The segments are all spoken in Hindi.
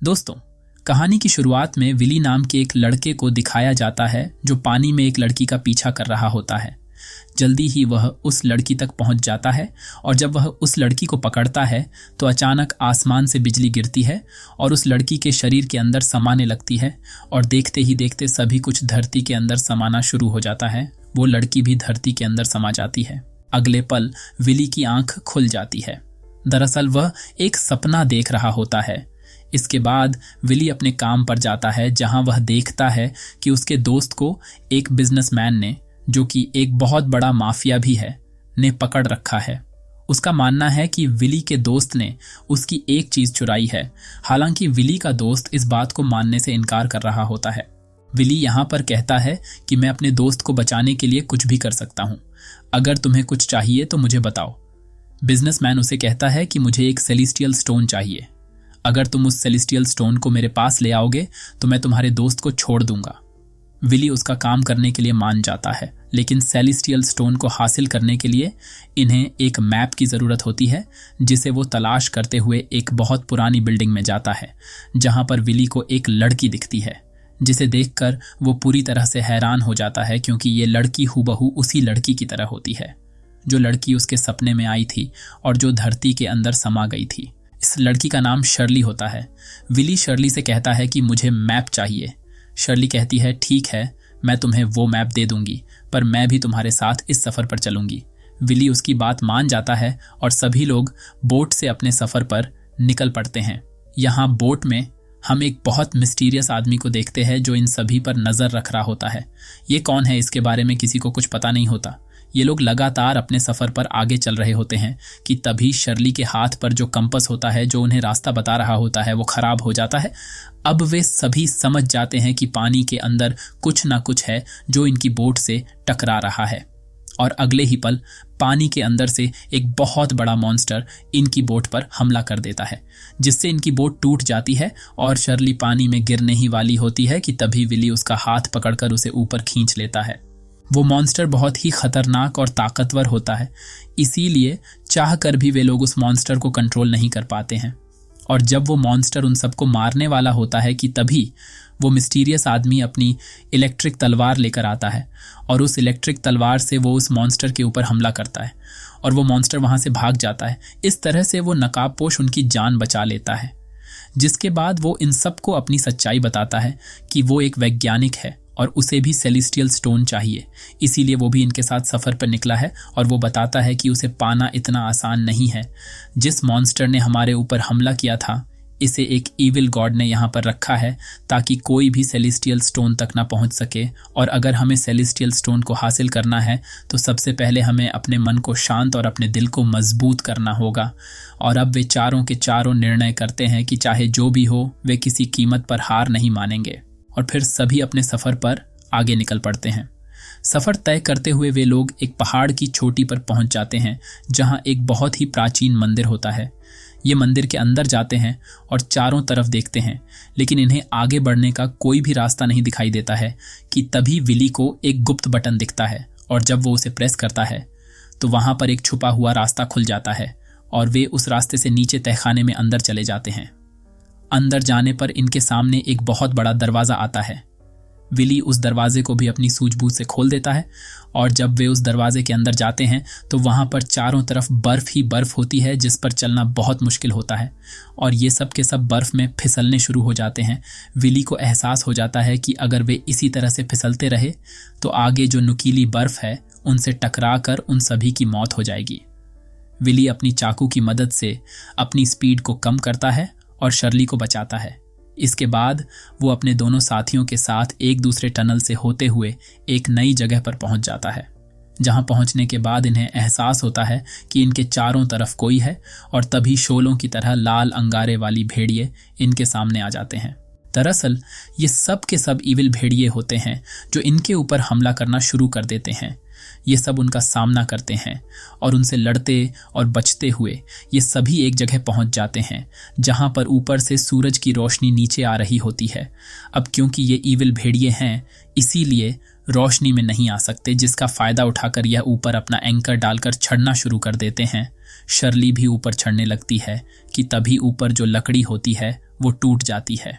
दोस्तों, कहानी की शुरुआत में विली नाम के एक लड़के को दिखाया जाता है जो पानी में एक लड़की का पीछा कर रहा होता है। जल्दी ही वह उस लड़की तक पहुंच जाता है और जब वह उस लड़की को पकड़ता है तो अचानक आसमान से बिजली गिरती है और उस लड़की के शरीर के अंदर समाने लगती है और देखते ही देखते सभी कुछ धरती के अंदर समाना शुरू हो जाता है। वो लड़की भी धरती के अंदर समा जाती है। अगले पल विली की आंख खुल जाती है। दरअसल वह एक सपना देख रहा होता है। इसके बाद विली अपने काम पर जाता है जहां वह देखता है कि उसके दोस्त को एक बिजनेसमैन ने, जो कि एक बहुत बड़ा माफिया भी है, ने पकड़ रखा है। उसका मानना है कि विली के दोस्त ने उसकी एक चीज चुराई है। हालांकि विली का दोस्त इस बात को मानने से इनकार कर रहा होता है। विली यहाँ पर कहता है कि मैं अपने दोस्त को बचाने के लिए कुछ भी कर सकता हूँ। अगर तुम्हें कुछ चाहिए तो मुझे बताओ। बिजनेसमैन उसे कहता है कि मुझे एक सेलेस्टियल स्टोन चाहिए। अगर तुम उस सेलेस्टियल स्टोन को मेरे पास ले आओगे तो मैं तुम्हारे दोस्त को छोड़ दूंगा। विली उसका काम करने के लिए मान जाता है, लेकिन सेलेस्टियल स्टोन को हासिल करने के लिए इन्हें एक मैप की जरूरत होती है, जिसे वो तलाश करते हुए एक बहुत पुरानी बिल्डिंग में जाता है, जहां पर विली को एक लड़की दिखती है, जिसे देखकर वो पूरी तरह से हैरान हो जाता है, क्योंकि ये लड़की हूबहू उसी लड़की की तरह होती है जो लड़की उसके सपने में आई थी और जो धरती के अंदर समा गई थी। इस लड़की का नाम शर्ली होता है। विली शर्ली से कहता है कि मुझे मैप चाहिए। शर्ली कहती है, ठीक है, मैं तुम्हें वो मैप दे दूंगी, पर मैं भी तुम्हारे साथ इस सफर पर चलूंगी। विली उसकी बात मान जाता है और सभी लोग बोट से अपने सफर पर निकल पड़ते हैं। यहाँ बोट में हम एक बहुत मिस्टीरियस आदमी को देखते हैं जो इन सभी पर नजर रख रहा होता है। ये कौन है, इसके बारे में किसी को कुछ पता नहीं होता। ये लोग लगातार अपने सफर पर आगे चल रहे होते हैं कि तभी शर्ली के हाथ पर जो कंपास होता है, जो उन्हें रास्ता बता रहा होता है, वो खराब हो जाता है। अब वे सभी समझ जाते हैं कि पानी के अंदर कुछ ना कुछ है जो इनकी बोट से टकरा रहा है, और अगले ही पल पानी के अंदर से एक बहुत बड़ा मॉन्स्टर इनकी बोट पर हमला कर देता है, जिससे इनकी बोट टूट जाती है और शर्ली पानी में गिरने ही वाली होती है कि तभी विली उसका हाथ पकड़कर उसे ऊपर खींच लेता है। वो मॉन्स्टर बहुत ही खतरनाक और ताकतवर होता है, इसीलिए चाहकर भी वे लोग उस मॉन्स्टर को कंट्रोल नहीं कर पाते हैं। और जब वो मॉन्स्टर उन सबको मारने वाला होता है कि तभी वो मिस्टीरियस आदमी अपनी इलेक्ट्रिक तलवार लेकर आता है और उस इलेक्ट्रिक तलवार से वो उस मॉन्स्टर के ऊपर हमला करता है और वो मॉन्स्टर वहां से भाग जाता है। इस तरह से वो नकाबपोश उनकी जान बचा लेता है, जिसके बाद वो इन सबको अपनी सच्चाई बताता है कि वो एक वैज्ञानिक है और उसे भी सेलेस्टियल स्टोन चाहिए, इसीलिए वो भी इनके साथ सफर पर निकला है। और वो बताता है कि उसे पाना इतना आसान नहीं है। जिस मॉन्स्टर ने हमारे ऊपर हमला किया था, इसे एक इविल गॉड ने यहाँ पर रखा है ताकि कोई भी सेलेस्टियल स्टोन तक ना पहुंच सके। और अगर हमें सेलेस्टियल स्टोन को हासिल करना है तो सबसे पहले हमें अपने मन को शांत और अपने दिल को मजबूत करना होगा। और अब वे चारों के चारों निर्णय करते हैं कि चाहे जो भी हो, वे किसी कीमत पर हार नहीं मानेंगे। और फिर सभी अपने सफर पर आगे निकल पड़ते हैं। सफर तय करते हुए वे लोग एक पहाड़ की चोटी पर पहुंच जाते हैं, जहां एक बहुत ही प्राचीन मंदिर होता है। ये मंदिर के अंदर जाते हैं और चारों तरफ देखते हैं, लेकिन इन्हें आगे बढ़ने का कोई भी रास्ता नहीं दिखाई देता है कि तभी विली को एक गुप्त बटन दिखता है, और जब वो उसे प्रेस करता है तो वहां पर एक छुपा हुआ रास्ता खुल जाता है और वे उस रास्ते से नीचे तहखाने में अंदर चले जाते हैं। अंदर जाने पर इनके सामने एक बहुत बड़ा दरवाजा आता है। विली उस दरवाजे को भी अपनी सूझबूझ से खोल देता है, और जब वे उस दरवाजे के अंदर जाते हैं तो वहां पर चारों तरफ बर्फ ही बर्फ होती है, जिस पर चलना बहुत मुश्किल होता है, और ये सब के सब बर्फ में फिसलने शुरू हो जाते हैं। विली को एहसास हो जाता है कि अगर वे इसी तरह से फिसलते रहे तो आगे जो नुकीली बर्फ है उनसे टकरा कर उन सभी की मौत हो जाएगी। विली अपनी चाकू की मदद से अपनी स्पीड को कम करता है और शर्ली को बचाता है। इसके बाद वो अपने दोनों साथियों के साथ एक दूसरे टनल से होते हुए एक नई जगह पर पहुंच जाता है, जहां पहुंचने के बाद इन्हें एहसास होता है कि इनके चारों तरफ कोई है, और तभी शोलों की तरह लाल अंगारे वाली भेड़िए इनके सामने आ जाते हैं। दरअसल ये सब के सब इविल भेड़िए होते हैं जो इनके ऊपर हमला करना शुरू कर देते हैं। ये सब उनका सामना करते हैं और उनसे लड़ते और बचते हुए ये सभी एक जगह पहुंच जाते हैं, जहां पर ऊपर से सूरज की रोशनी नीचे आ रही होती है। अब क्योंकि ये इविल भेड़िए हैं, इसीलिए रोशनी में नहीं आ सकते, जिसका फायदा उठाकर यह ऊपर अपना एंकर डालकर चढ़ना शुरू कर देते हैं। शर्ली भी ऊपर चढ़ने लगती है कि तभी ऊपर जो लकड़ी होती है वो टूट जाती है,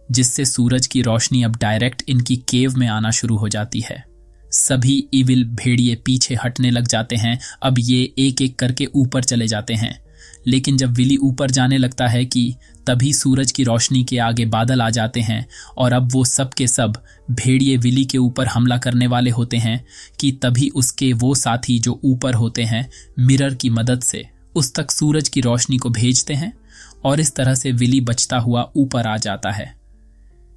जिससे सूरज की रोशनी अब डायरेक्ट इनकी केव में आना शुरू हो जाती है। सभी इविल भेड़िए पीछे हटने लग जाते हैं। अब ये एक एक करके ऊपर चले जाते हैं, लेकिन जब विली ऊपर जाने लगता है कि तभी सूरज की रोशनी के आगे बादल आ जाते हैं और अब वो सब के सब भेड़िए विली के ऊपर हमला करने वाले होते हैं कि तभी उसके वो साथी जो ऊपर होते हैं मिरर की मदद से उस तक सूरज की रोशनी को भेजते हैं और इस तरह से विली बचता हुआ ऊपर आ जाता है।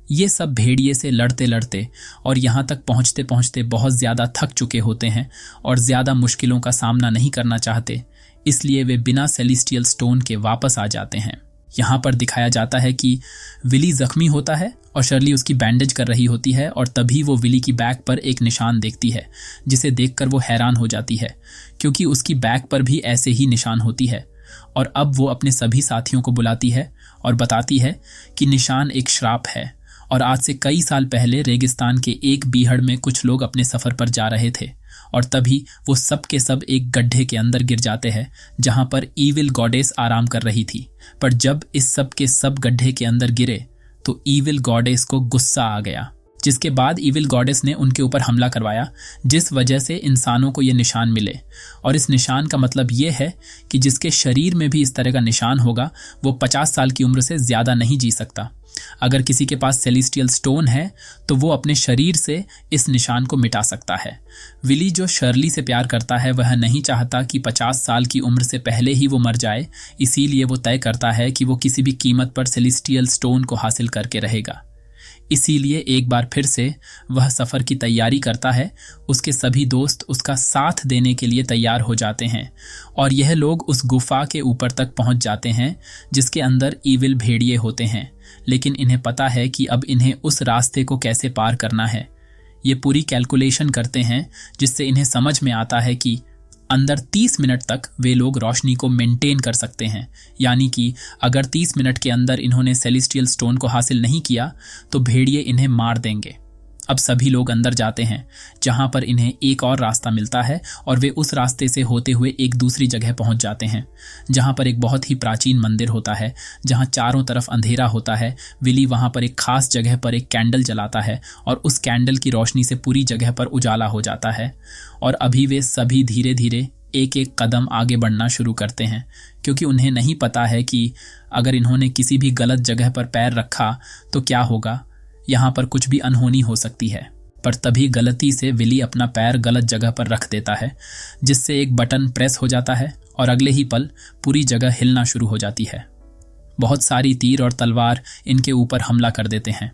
ये सब भेड़िए से लड़ते लड़ते और यहाँ तक पहुँचते पहुँचते बहुत ज़्यादा थक चुके होते हैं और ज़्यादा मुश्किलों का सामना नहीं करना चाहते, इसलिए वे बिना सेलेस्टियल स्टोन के वापस आ जाते हैं। यहाँ पर दिखाया जाता है कि विली जख्मी होता है और शर्ली उसकी बैंडेज कर रही होती है और तभी वो विली की बैक पर एक निशान देखती है, जिसे देखकर वो हैरान हो जाती है क्योंकि उसकी बैक पर भी ऐसे ही निशान होती है। और अब वो अपने सभी साथियों को बुलाती है और बताती है कि निशान एक श्राप है और आज से कई साल पहले रेगिस्तान के एक बीहड़ में कुछ लोग अपने सफ़र पर जा रहे थे और तभी वो सब के सब एक गड्ढे के अंदर गिर जाते हैं जहां पर ईविल गॉडेस आराम कर रही थी। पर जब इस सब के सब गड्ढे के अंदर गिरे तो ईविल गॉडेस को गुस्सा आ गया, जिसके बाद ईविल गॉडेस ने उनके ऊपर हमला करवाया, जिस वजह से इंसानों को ये निशान मिले। और इस निशान का मतलब ये है कि जिसके शरीर में भी इस तरह का निशान होगा वो 50 साल की उम्र से ज़्यादा नहीं जी सकता। अगर किसी के पास सेलेस्टियल स्टोन है तो वो अपने शरीर से इस निशान को मिटा सकता है। विली जो शर्ली से प्यार करता है वह नहीं चाहता कि 50 साल की उम्र से पहले ही वो मर जाए, इसीलिए वो तय करता है कि वो किसी भी कीमत पर सेलेस्टियल स्टोन को हासिल करके रहेगा। इसीलिए एक बार फिर से वह सफ़र की तैयारी करता है। उसके सभी दोस्त उसका साथ देने के लिए तैयार हो जाते हैं और यह लोग उस गुफा के ऊपर तक पहुंच जाते हैं जिसके अंदर ईविल भेड़िए होते हैं, लेकिन इन्हें पता है कि अब इन्हें उस रास्ते को कैसे पार करना है। ये पूरी कैलकुलेशन करते हैं जिससे इन्हें समझ में आता है कि अंदर 30 मिनट तक वे लोग रोशनी को मेंटेन कर सकते हैं, यानी कि अगर 30 मिनट के अंदर इन्होंने सेलेस्टियल स्टोन को हासिल नहीं किया तो भेड़िए इन्हें मार देंगे। अब सभी लोग अंदर जाते हैं जहां पर इन्हें एक और रास्ता मिलता है और वे उस रास्ते से होते हुए एक दूसरी जगह पहुंच जाते हैं जहां पर एक बहुत ही प्राचीन मंदिर होता है जहां चारों तरफ अंधेरा होता है। विली वहां पर एक खास जगह पर एक कैंडल जलाता है और उस कैंडल की रोशनी से पूरी जगह पर उजाला हो जाता है और अभी वे सभी धीरे धीरे एक एक कदम आगे बढ़ना शुरू करते हैं क्योंकि उन्हें नहीं पता है कि अगर इन्होंने किसी भी गलत जगह पर पैर रखा तो क्या होगा, यहाँ पर कुछ भी अनहोनी हो सकती है। पर तभी गलती से विली अपना पैर गलत जगह पर रख देता है जिससे एक बटन प्रेस हो जाता है और अगले ही पल पूरी जगह हिलना शुरू हो जाती है। बहुत सारी तीर और तलवार इनके ऊपर हमला कर देते हैं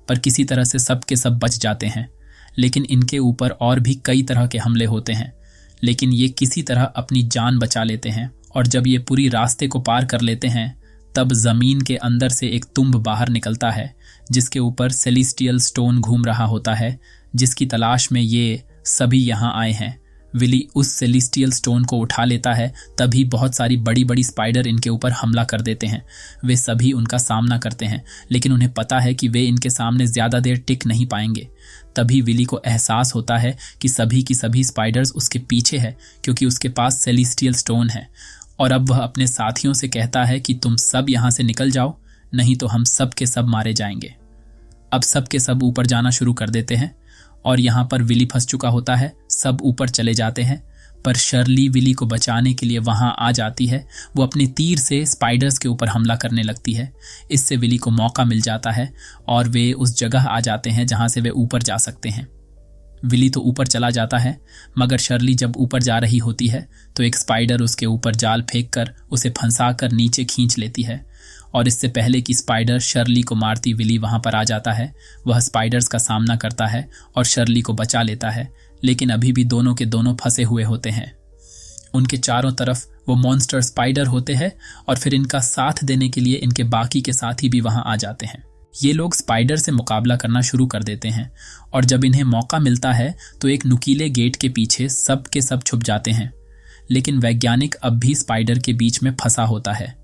पर किसी तरह से सब के सब बच जाते हैं, लेकिन इनके ऊपर और भी कई तरह के हमले होते हैं, लेकिन ये किसी तरह अपनी जान बचा लेते हैं। और जब ये पूरी रास्ते को पार कर लेते हैं तब जमीन के अंदर से एक तुम्ब बाहर निकलता है जिसके ऊपर सेलेस्टियल स्टोन घूम रहा होता है, जिसकी तलाश में ये सभी यहाँ आए हैं। विली उस सेलेस्टियल स्टोन को उठा लेता है, तभी बहुत सारी बड़ी बड़ी स्पाइडर इनके ऊपर हमला कर देते हैं। वे सभी उनका सामना करते हैं, लेकिन उन्हें पता है कि वे इनके सामने ज़्यादा देर टिक नहीं पाएंगे। तभी विली को एहसास होता है कि सभी की सभी स्पाइडर्स उसके पीछे है क्योंकि उसके पास सेलेस्टियल स्टोन है। और अब वह अपने साथियों से कहता है कि तुम सब यहाँ से निकल जाओ, नहीं तो हम सब के सब मारे जाएंगे। अब सब के सब ऊपर जाना शुरू कर देते हैं और यहाँ पर विली फंस चुका होता है। सब ऊपर चले जाते हैं पर शर्ली विली को बचाने के लिए वहाँ आ जाती है। वो अपने तीर से स्पाइडर्स के ऊपर हमला करने लगती है। इससे विली को मौका मिल जाता है और वे उस जगह आ जाते हैं जहाँ से वे ऊपर जा सकते हैं। विली तो ऊपर चला जाता है, मगर शर्ली जब ऊपर जा रही होती है तो एक स्पाइडर उसके ऊपर जाल फेंककर उसे फंसाकर नीचे खींच लेती है और इससे पहले कि स्पाइडर शर्ली को मारती विली वहां पर आ जाता है। वह स्पाइडर्स का सामना करता है और शर्ली को बचा लेता है, लेकिन अभी भी दोनों के दोनों फंसे हुए होते हैं। उनके चारों तरफ वो मॉन्स्टर स्पाइडर होते हैं और फिर इनका साथ देने के लिए इनके बाकी के साथी भी वहां आ जाते हैं। ये लोग स्पाइडर से मुकाबला करना शुरू कर देते हैं और जब इन्हें मौका मिलता है तो एक नुकीले गेट के पीछे सब के सब छुप जाते हैं, लेकिन वैज्ञानिक अब भी स्पाइडर के बीच में फंसा होता है,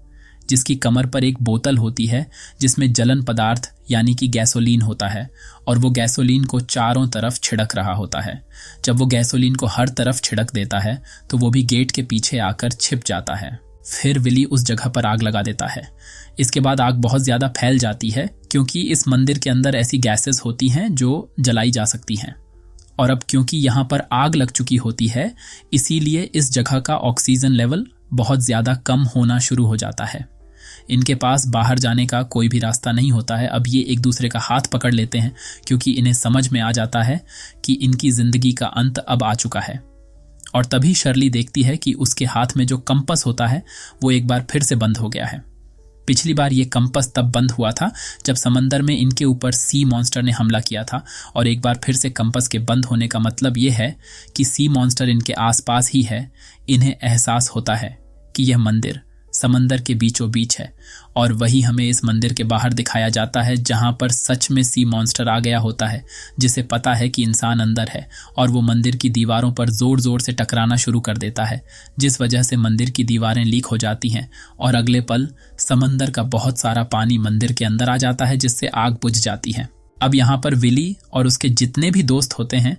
जिसकी कमर पर एक बोतल होती है जिसमें जलन पदार्थ यानी कि गैसोलीन होता है और वो गैसोलीन को चारों तरफ छिड़क रहा होता है। जब वो गैसोलीन को हर तरफ छिड़क देता है तो वो भी गेट के पीछे आकर छिप जाता है। फिर विली उस जगह पर आग लगा देता है। इसके बाद आग बहुत ज़्यादा फैल जाती है क्योंकि इस मंदिर के अंदर ऐसी गैसेस होती हैं जो जलाई जा सकती हैं। और अब क्योंकि यहाँ पर आग लग चुकी होती है, इसीलिए इस जगह का ऑक्सीजन लेवल बहुत ज़्यादा कम होना शुरू हो जाता है। इनके पास बाहर जाने का कोई भी रास्ता नहीं होता है। अब ये एक दूसरे का हाथ पकड़ लेते हैं क्योंकि इन्हें समझ में आ जाता है कि इनकी ज़िंदगी का अंत अब आ चुका है। और तभी शर्ली देखती है कि उसके हाथ में जो कंपस होता है वो एक बार फिर से बंद हो गया है। पिछली बार ये कंपस तब बंद हुआ था जब समंदर में इनके ऊपर सी मॉन्स्टर ने हमला किया था, और एक बार फिर से कंपस के बंद होने का मतलब ये है कि सी मॉन्स्टर इनके आसपास ही है। इन्हें एहसास होता है कि यह मंदिर समंदर के बीचों बीच है, और वही हमें इस मंदिर के बाहर दिखाया जाता है जहां पर सच में सी मॉन्स्टर आ गया होता है, जिसे पता है कि इंसान अंदर है, और वो मंदिर की दीवारों पर जोर जोर से टकराना शुरू कर देता है, जिस वजह से मंदिर की दीवारें लीक हो जाती हैं, और अगले पल समंदर का बहुत सारा पानी मंदिर के अंदर आ जाता है, जिससे आग बुझ जाती है। अब यहाँ पर विली और उसके जितने भी दोस्त होते हैं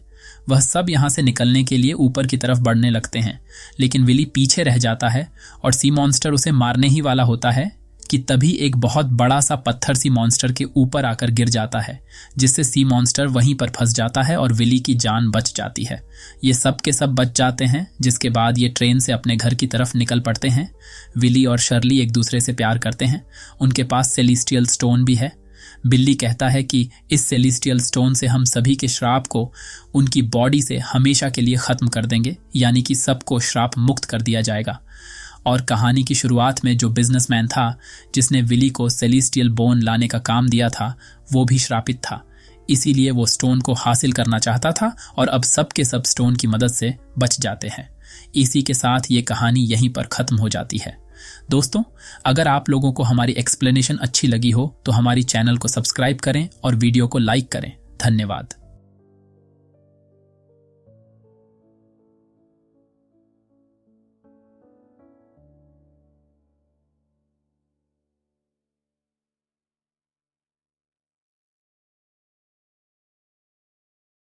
वह सब यहाँ से निकलने के लिए ऊपर की तरफ बढ़ने लगते हैं, लेकिन विली पीछे रह जाता है और सी मॉन्स्टर उसे मारने ही वाला होता है कि तभी एक बहुत बड़ा सा पत्थर सी मॉन्स्टर के ऊपर आकर गिर जाता है, जिससे सी मॉन्स्टर वहीं पर फंस जाता है और विली की जान बच जाती है। ये सब के सब बच जाते हैं, जिसके बाद ये ट्रेन से अपने घर की तरफ निकल पड़ते हैं। विली और शर्ली एक दूसरे से प्यार करते हैं। उनके पास सेलेस्टियल स्टोन भी है। बिल्ली कहता है कि इस सेलेस्टियल स्टोन से हम सभी के श्राप को उनकी बॉडी से हमेशा के लिए ख़त्म कर देंगे, यानी कि सबको श्राप मुक्त कर दिया जाएगा। और कहानी की शुरुआत में जो बिजनेसमैन था जिसने विली को सेलेस्टियल बोन लाने का काम दिया था, वो भी श्रापित था, इसीलिए वो स्टोन को हासिल करना चाहता था, और अब सब के सब स्टोन की मदद से बच जाते हैं। इसी के साथ ये कहानी यहीं पर ख़त्म हो जाती है। दोस्तों, अगर आप लोगों को हमारी एक्सप्लेनेशन अच्छी लगी हो तो हमारी चैनल को सब्सक्राइब करें और वीडियो को लाइक करें। धन्यवाद।